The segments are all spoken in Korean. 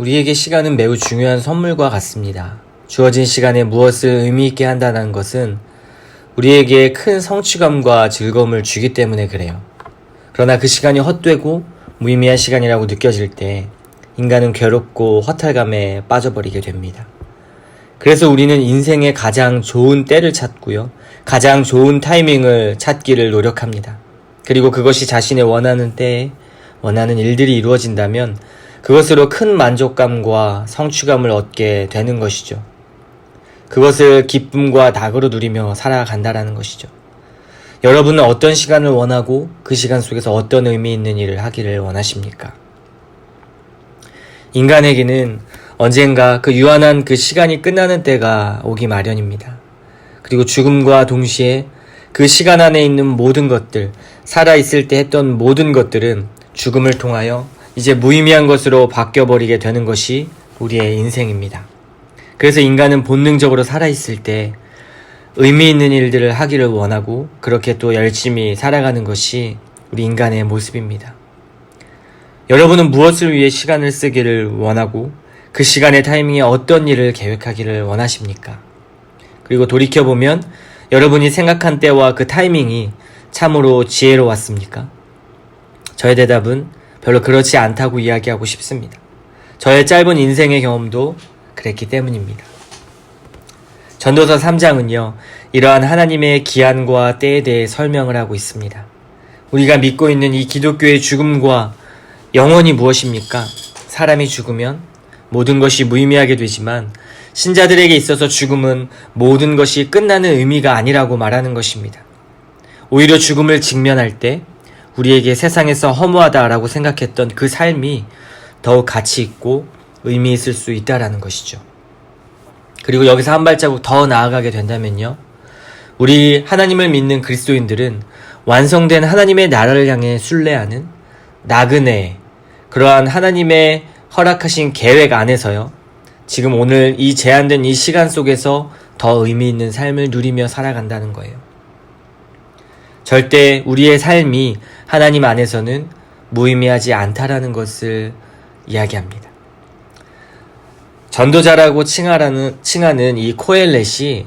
우리에게 시간은 매우 중요한 선물과 같습니다. 주어진 시간에 무엇을 의미 있게 한다는 것은 우리에게 큰 성취감과 즐거움을 주기 때문에 그래요. 그러나 그 시간이 헛되고 무의미한 시간이라고 느껴질 때 인간은 괴롭고 허탈감에 빠져버리게 됩니다. 그래서 우리는 인생의 가장 좋은 때를 찾고요. 가장 좋은 타이밍을 찾기를 노력합니다. 그리고 그것이 자신의 원하는 때에 원하는 일들이 이루어진다면 그것으로 큰 만족감과 성취감을 얻게 되는 것이죠. 그것을 기쁨과 낙으로 누리며 살아간다라는 것이죠. 여러분은 어떤 시간을 원하고 그 시간 속에서 어떤 의미 있는 일을 하기를 원하십니까? 인간에게는 언젠가 그 유한한 그 시간이 끝나는 때가 오기 마련입니다. 그리고 죽음과 동시에 그 시간 안에 있는 모든 것들, 살아있을 때 했던 모든 것들은 죽음을 통하여 이제 무의미한 것으로 바뀌어버리게 되는 것이 우리의 인생입니다. 그래서 인간은 본능적으로 살아있을 때 의미 있는 일들을 하기를 원하고 그렇게 또 열심히 살아가는 것이 우리 인간의 모습입니다. 여러분은 무엇을 위해 시간을 쓰기를 원하고 그 시간의 타이밍에 어떤 일을 계획하기를 원하십니까? 그리고 돌이켜보면 여러분이 생각한 때와 그 타이밍이 참으로 지혜로웠습니까? 저의 대답은 별로 그렇지 않다고 이야기하고 싶습니다. 저의 짧은 인생의 경험도 그랬기 때문입니다. 전도서 3장은요, 이러한 하나님의 기한과 때에 대해 설명을 하고 있습니다. 우리가 믿고 있는 이 기독교의 죽음과 영원이 무엇입니까? 사람이 죽으면 모든 것이 무의미하게 되지만 신자들에게 있어서 죽음은 모든 것이 끝나는 의미가 아니라고 말하는 것입니다. 오히려 죽음을 직면할 때 우리에게 세상에서 허무하다라고 생각했던 그 삶이 더욱 가치 있고 의미 있을 수 있다라는 것이죠. 그리고 여기서 한 발자국 더 나아가게 된다면요. 우리 하나님을 믿는 그리스도인들은 완성된 하나님의 나라를 향해 순례하는 나그네, 그러한 하나님의 허락하신 계획 안에서요. 지금 오늘 이 제한된 이 시간 속에서 더 의미 있는 삶을 누리며 살아간다는 거예요. 절대 우리의 삶이 하나님 안에서는 무의미하지 않다라는 것을 이야기합니다. 전도자라고 칭하는 이 코엘렛이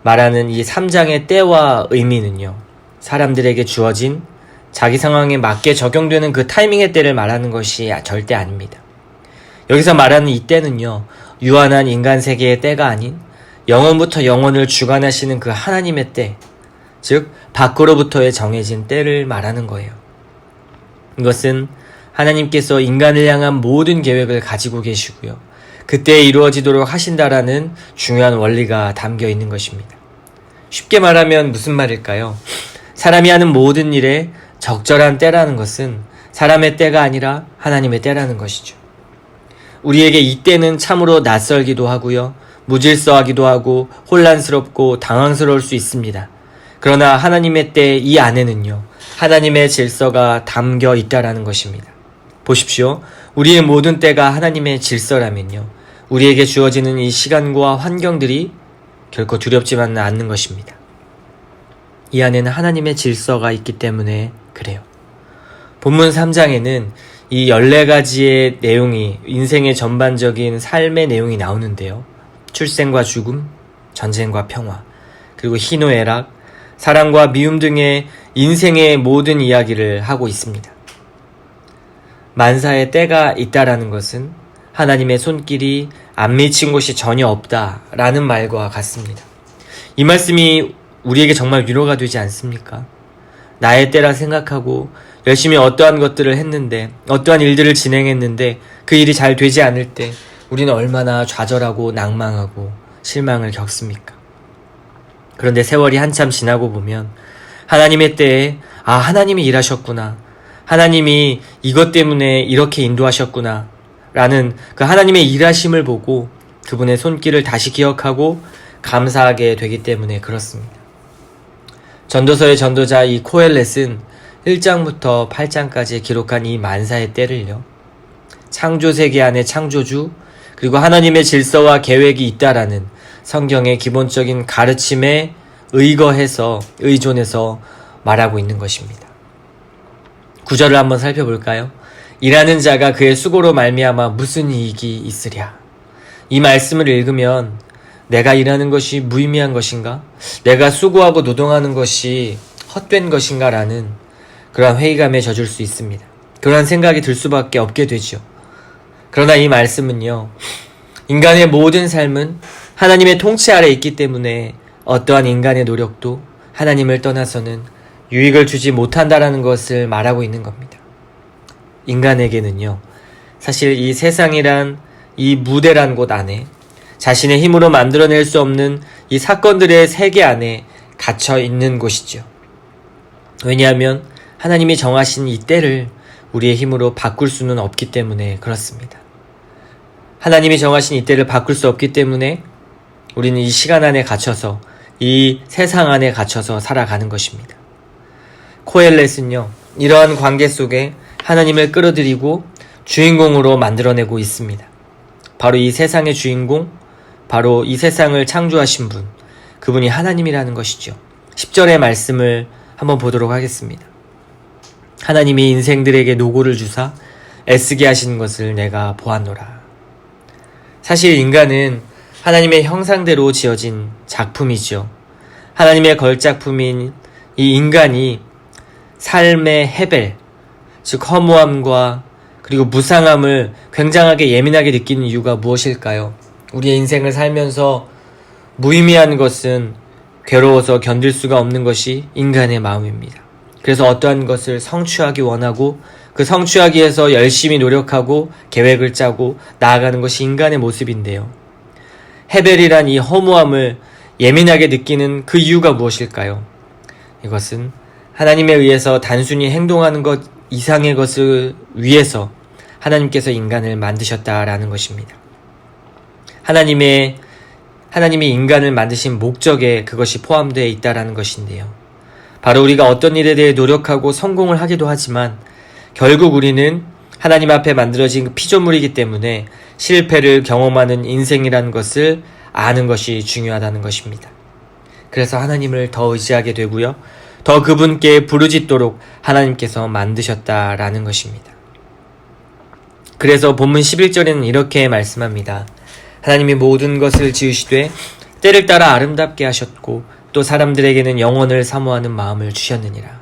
말하는 이 3장의 때와 의미는요, 사람들에게 주어진 자기 상황에 맞게 적용되는 그 타이밍의 때를 말하는 것이 절대 아닙니다. 여기서 말하는 이 때는요, 유한한 인간 세계의 때가 아닌 영원부터 영원을 주관하시는 그 하나님의 때, 즉 밖으로부터의 정해진 때를 말하는 거예요. 이것은 하나님께서 인간을 향한 모든 계획을 가지고 계시고요. 그때에 이루어지도록 하신다라는 중요한 원리가 담겨 있는 것입니다. 쉽게 말하면 무슨 말일까요? 사람이 하는 모든 일에 적절한 때라는 것은 사람의 때가 아니라 하나님의 때라는 것이죠. 우리에게 이 때는 참으로 낯설기도 하고요. 무질서하기도 하고 혼란스럽고 당황스러울 수 있습니다. 그러나 하나님의 때 이 안에는요, 하나님의 질서가 담겨 있다라는 것입니다. 보십시오. 우리의 모든 때가 하나님의 질서라면요, 우리에게 주어지는 이 시간과 환경들이 결코 두렵지만은 않는 것입니다. 이 안에는 하나님의 질서가 있기 때문에 그래요. 본문 3장에는 이 14가지의 내용이, 인생의 전반적인 삶의 내용이 나오는데요. 출생과 죽음, 전쟁과 평화, 그리고 희노애락, 사랑과 미움 등의 인생의 모든 이야기를 하고 있습니다. 만사의 때가 있다라는 것은 하나님의 손길이 안 미친 곳이 전혀 없다라는 말과 같습니다. 이 말씀이 우리에게 정말 위로가 되지 않습니까? 나의 때라 생각하고 열심히 어떠한 것들을 했는데, 어떠한 일들을 진행했는데 그 일이 잘 되지 않을 때 우리는 얼마나 좌절하고 낭망하고 실망을 겪습니까? 그런데 세월이 한참 지나고 보면 하나님의 때에 하나님이 일하셨구나, 하나님이 이것 때문에 이렇게 인도하셨구나 라는 그 하나님의 일하심을 보고 그분의 손길을 다시 기억하고 감사하게 되기 때문에 그렇습니다. 전도서의 전도자 이 코엘렛은 1장부터 8장까지 기록한 이 만사의 때를요, 창조세계 안에 창조주, 그리고 하나님의 질서와 계획이 있다라는 성경의 기본적인 가르침에 의존해서 말하고 있는 것입니다. 구절을 한번 살펴볼까요? 일하는 자가 그의 수고로 말미암아 무슨 이익이 있으랴. 이 말씀을 읽으면 내가 일하는 것이 무의미한 것인가? 내가 수고하고 노동하는 것이 헛된 것인가? 라는 그러한 회의감에 젖을 수 있습니다. 그러한 생각이 들 수밖에 없게 되죠. 그러나 이 말씀은요, 인간의 모든 삶은 하나님의 통치 아래 있기 때문에 어떠한 인간의 노력도 하나님을 떠나서는 유익을 주지 못한다라는 것을 말하고 있는 겁니다. 인간에게는요, 사실 이 세상이란 이 무대란 곳 안에 자신의 힘으로 만들어낼 수 없는 이 사건들의 세계 안에 갇혀 있는 곳이죠. 왜냐하면 하나님이 정하신 이 때를 우리의 힘으로 바꿀 수는 없기 때문에 그렇습니다. 하나님이 정하신 이 때를 바꿀 수 없기 때문에 우리는 이 시간 안에 갇혀서 이 세상 안에 갇혀서 살아가는 것입니다. 코엘렛은요, 이러한 관계 속에 하나님을 끌어들이고 주인공으로 만들어내고 있습니다. 바로 이 세상의 주인공, 바로 이 세상을 창조하신 분, 그분이 하나님이라는 것이죠. 10절의 말씀을 한번 보도록 하겠습니다. 하나님이 인생들에게 노고를 주사 애쓰게 하신 것을 내가 보았노라. 사실 인간은 하나님의 형상대로 지어진 작품이죠. 하나님의 걸작품인 이 인간이 삶의 해벨, 즉 허무함과 그리고 무상함을 굉장하게 예민하게 느끼는 이유가 무엇일까요? 우리의 인생을 살면서 무의미한 것은 괴로워서 견딜 수가 없는 것이 인간의 마음입니다. 그래서 어떠한 것을 성취하기 원하고 그 성취하기 위해서 열심히 노력하고 계획을 짜고 나아가는 것이 인간의 모습인데요. 헤벨이란 이 허무함을 예민하게 느끼는 그 이유가 무엇일까요? 이것은 하나님에 의해서 단순히 행동하는 것 이상의 것을 위해서 하나님께서 인간을 만드셨다라는 것입니다. 하나님이 인간을 만드신 목적에 그것이 포함되어 있다라는 것인데요. 바로 우리가 어떤 일에 대해 노력하고 성공을 하기도 하지만 결국 우리는 하나님 앞에 만들어진 피조물이기 때문에 실패를 경험하는 인생이라는 것을 아는 것이 중요하다는 것입니다. 그래서 하나님을 더 의지하게 되고요. 더 그분께 부르짖도록 하나님께서 만드셨다라는 것입니다. 그래서 본문 11절에는 이렇게 말씀합니다. 하나님이 모든 것을 지으시되 때를 따라 아름답게 하셨고 또 사람들에게는 영원을 사모하는 마음을 주셨느니라.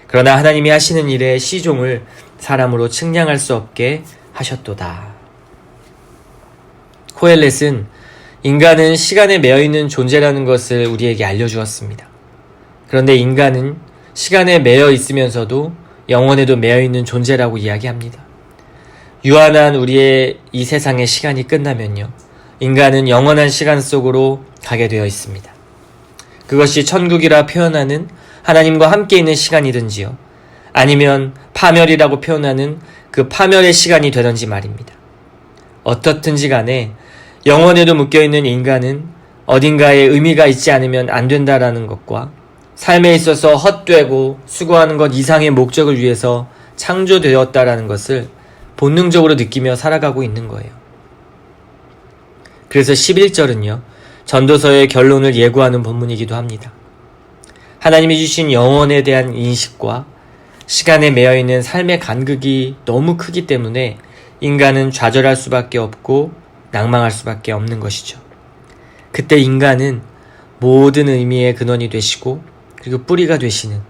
그러나 하나님이 하시는 일의 시종을 사람으로 측량할 수 없게 하셨도다. 코엘렛은 인간은 시간에 매여있는 존재라는 것을 우리에게 알려주었습니다. 그런데 인간은 시간에 매여 있으면서도 영원에도 매여 있는 존재라고 이야기합니다. 유한한 우리의 이 세상의 시간이 끝나면요, 인간은 영원한 시간 속으로 가게 되어 있습니다. 그것이 천국이라 표현하는 하나님과 함께 있는 시간이든지요, 아니면 파멸이라고 표현하는 그 파멸의 시간이 되든지 말입니다. 어떻든지 간에 영원에도 묶여있는 인간은 어딘가에 의미가 있지 않으면 안 된다라는 것과 삶에 있어서 헛되고 수고하는 것 이상의 목적을 위해서 창조되었다라는 것을 본능적으로 느끼며 살아가고 있는 거예요. 그래서 11절은요, 전도서의 결론을 예고하는 본문이기도 합니다. 하나님이 주신 영원에 대한 인식과 시간에 매여있는 삶의 간극이 너무 크기 때문에 인간은 좌절할 수밖에 없고 낭망할 수밖에 없는 것이죠. 그때 인간은 모든 의미의 근원이 되시고 그리고 뿌리가 되시는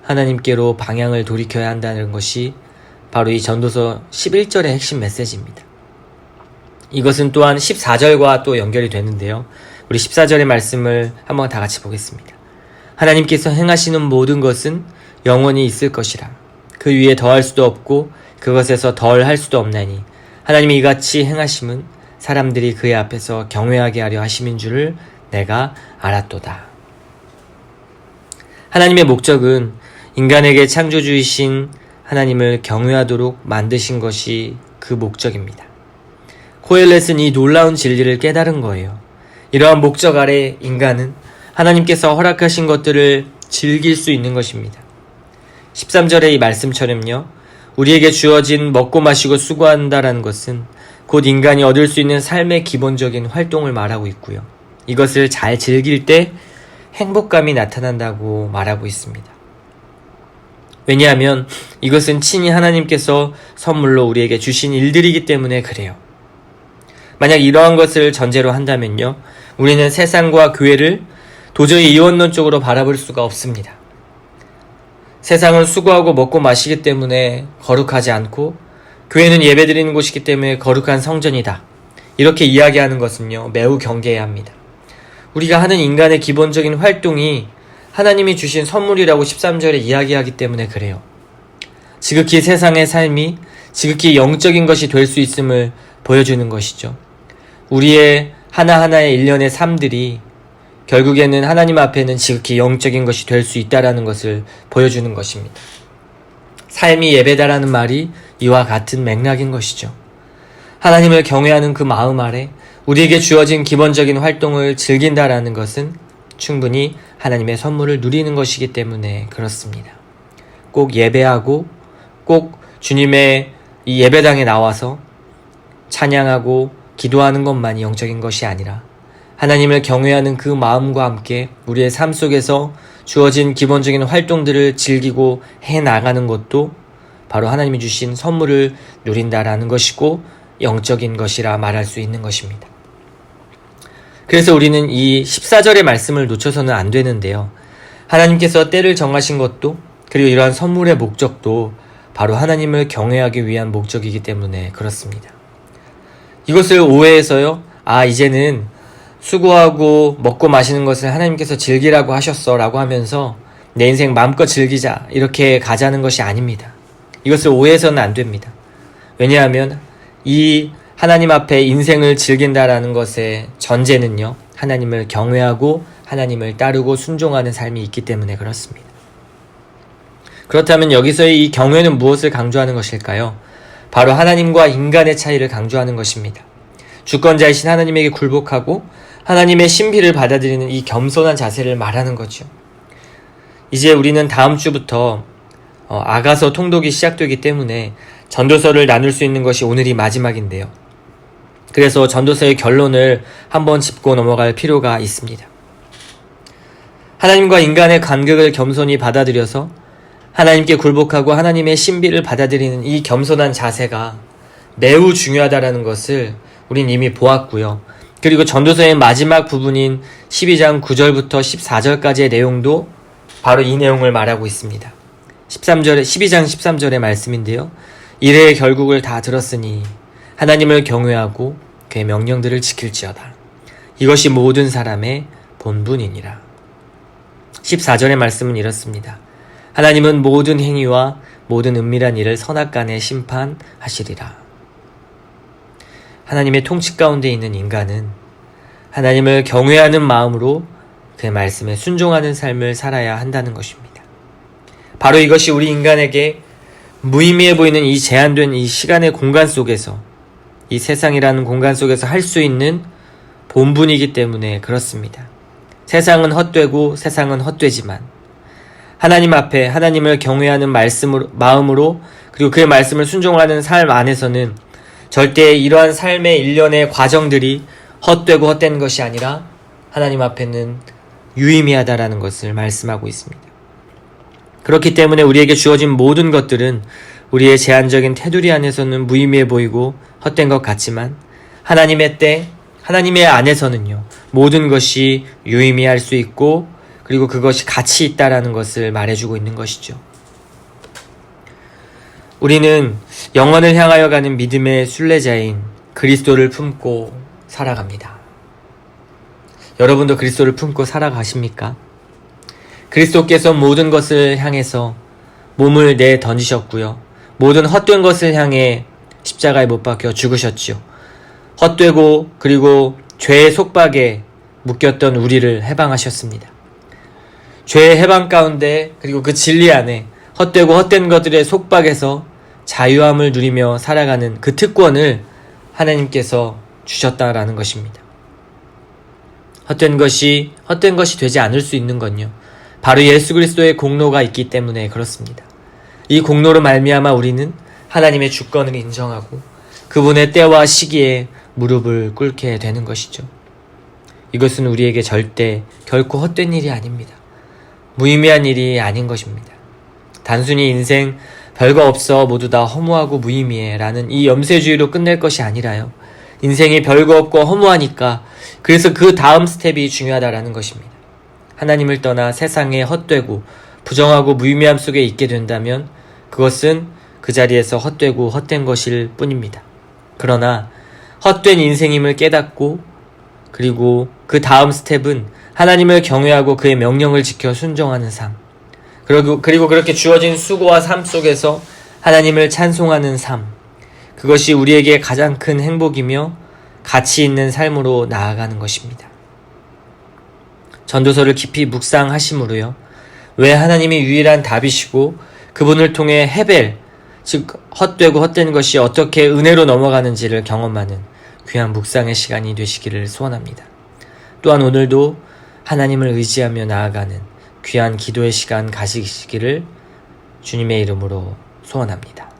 하나님께로 방향을 돌이켜야 한다는 것이 바로 이 전도서 11절의 핵심 메시지입니다. 이것은 또한 14절과 또 연결이 되는데요. 우리 14절의 말씀을 한번 다 같이 보겠습니다. 하나님께서 행하시는 모든 것은 영원히 있을 것이라. 그 위에 더할 수도 없고 그것에서 덜 할 수도 없나니 하나님이 이같이 행하심은 사람들이 그의 앞에서 경외하게 하려 하심인 줄을 내가 알았도다. 하나님의 목적은 인간에게 창조주이신 하나님을 경외하도록 만드신 것이 그 목적입니다. 코엘렛은 이 놀라운 진리를 깨달은 거예요. 이러한 목적 아래 인간은 하나님께서 허락하신 것들을 즐길 수 있는 것입니다. 13절의 이 말씀처럼요, 우리에게 주어진 먹고 마시고 수고한다라는 것은 곧 인간이 얻을 수 있는 삶의 기본적인 활동을 말하고 있고요. 이것을 잘 즐길 때 행복감이 나타난다고 말하고 있습니다. 왜냐하면 이것은 친히 하나님께서 선물로 우리에게 주신 일들이기 때문에 그래요. 만약 이러한 것을 전제로 한다면요, 우리는 세상과 교회를 도저히 이원론적으로 바라볼 수가 없습니다. 세상은 수고하고 먹고 마시기 때문에 거룩하지 않고, 교회는 예배드리는 곳이기 때문에 거룩한 성전이다, 이렇게 이야기하는 것은요, 매우 경계해야 합니다. 우리가 하는 인간의 기본적인 활동이 하나님이 주신 선물이라고 13절에 이야기하기 때문에 그래요. 지극히 세상의 삶이 지극히 영적인 것이 될 수 있음을 보여주는 것이죠. 우리의 하나하나의 일련의 삶들이 결국에는 하나님 앞에는 지극히 영적인 것이 될 수 있다라는 것을 보여주는 것입니다. 삶이 예배다라는 말이 이와 같은 맥락인 것이죠. 하나님을 경외하는 그 마음 아래 우리에게 주어진 기본적인 활동을 즐긴다라는 것은 충분히 하나님의 선물을 누리는 것이기 때문에 그렇습니다. 꼭 예배하고 꼭 주님의 이 예배당에 나와서 찬양하고 기도하는 것만이 영적인 것이 아니라 하나님을 경외하는 그 마음과 함께 우리의 삶 속에서 주어진 기본적인 활동들을 즐기고 해나가는 것도 바로 하나님이 주신 선물을 누린다라는 것이고 영적인 것이라 말할 수 있는 것입니다. 그래서 우리는 이 14절의 말씀을 놓쳐서는 안 되는데요. 하나님께서 때를 정하신 것도, 그리고 이러한 선물의 목적도 바로 하나님을 경외하기 위한 목적이기 때문에 그렇습니다. 이것을 오해해서요, 이제는 수고하고 먹고 마시는 것을 하나님께서 즐기라고 하셨어 라고 하면서 내 인생 마음껏 즐기자, 이렇게 가자는 것이 아닙니다. 이것을 오해해서는 안 됩니다. 왜냐하면 이 하나님 앞에 인생을 즐긴다라는 것의 전제는요, 하나님을 경외하고 하나님을 따르고 순종하는 삶이 있기 때문에 그렇습니다. 그렇다면 여기서의 이 경외는 무엇을 강조하는 것일까요? 바로 하나님과 인간의 차이를 강조하는 것입니다. 주권자이신 하나님에게 굴복하고 하나님의 신비를 받아들이는 이 겸손한 자세를 말하는 거죠. 이제 우리는 다음 주부터 아가서 통독이 시작되기 때문에 전도서를 나눌 수 있는 것이 오늘이 마지막인데요. 그래서 전도서의 결론을 한번 짚고 넘어갈 필요가 있습니다. 하나님과 인간의 간격을 겸손히 받아들여서 하나님께 굴복하고 하나님의 신비를 받아들이는 이 겸손한 자세가 매우 중요하다는 것을 우린 이미 보았고요. 그리고 전도서의 마지막 부분인 12장 9절부터 14절까지의 내용도 바로 이 내용을 말하고 있습니다. 12장 13절의 말씀인데요. 이래의 결국을 다 들었으니 하나님을 경외하고 그의 명령들을 지킬지어다. 이것이 모든 사람의 본분이니라. 14절의 말씀은 이렇습니다. 하나님은 모든 행위와 모든 은밀한 일을 선악간에 심판하시리라. 하나님의 통치 가운데 있는 인간은 하나님을 경외하는 마음으로 그의 말씀에 순종하는 삶을 살아야 한다는 것입니다. 바로 이것이 우리 인간에게 무의미해 보이는 이 제한된 이 시간의 공간 속에서, 이 세상이라는 공간 속에서 할 수 있는 본분이기 때문에 그렇습니다. 세상은 헛되고 세상은 헛되지만 하나님 앞에 하나님을 경외하는 마음으로 그리고 그의 말씀을 순종하는 삶 안에서는 절대 이러한 삶의 일련의 과정들이 헛되고 헛된 것이 아니라 하나님 앞에는 유의미하다라는 것을 말씀하고 있습니다. 그렇기 때문에 우리에게 주어진 모든 것들은 우리의 제한적인 테두리 안에서는 무의미해 보이고 헛된 것 같지만 하나님의 때, 하나님의 안에서는요, 모든 것이 유의미할 수 있고 그리고 그것이 가치 있다라는 것을 말해주고 있는 것이죠. 우리는 영원을 향하여 가는 믿음의 순례자인 그리스도를 품고 살아갑니다. 여러분도 그리스도를 품고 살아가십니까? 그리스도께서 모든 것을 향해서 몸을 내 던지셨고요. 모든 헛된 것을 향해 십자가에 못 박혀 죽으셨지요. 헛되고 그리고 죄의 속박에 묶였던 우리를 해방하셨습니다. 죄의 해방 가운데 그리고 그 진리 안에 헛되고 헛된 것들의 속박에서 자유함을 누리며 살아가는 그 특권을 하나님께서 주셨다라는 것입니다. 헛된 것이 되지 않을 수 있는 건요, 바로 예수 그리스도의 공로가 있기 때문에 그렇습니다. 이 공로로 말미암아 우리는 하나님의 주권을 인정하고 그분의 때와 시기에 무릎을 꿇게 되는 것이죠. 이것은 우리에게 절대 결코 헛된 일이 아닙니다. 무의미한 일이 아닌 것입니다. 단순히 인생 별거 없어 모두 다 허무하고 무의미해 라는 이 염세주의로 끝낼 것이 아니라요. 인생이 별거 없고 허무하니까 그래서 그 다음 스텝이 중요하다라는 것입니다. 하나님을 떠나 세상에 헛되고 부정하고 무의미함 속에 있게 된다면 그것은 그 자리에서 헛되고 헛된 것일 뿐입니다. 그러나 헛된 인생임을 깨닫고 그리고 그 다음 스텝은 하나님을 경외하고 그의 명령을 지켜 순종하는 삶. 그리고 그렇게 주어진 수고와 삶 속에서 하나님을 찬송하는 삶. 그것이 우리에게 가장 큰 행복이며 가치 있는 삶으로 나아가는 것입니다. 전도서를 깊이 묵상하심으로요. 왜 하나님이 유일한 답이시고 그분을 통해 헤벨, 즉 헛되고 헛된 것이 어떻게 은혜로 넘어가는지를 경험하는 귀한 묵상의 시간이 되시기를 소원합니다. 또한 오늘도 하나님을 의지하며 나아가는 귀한 기도의 시간 가지시기를 주님의 이름으로 소원합니다.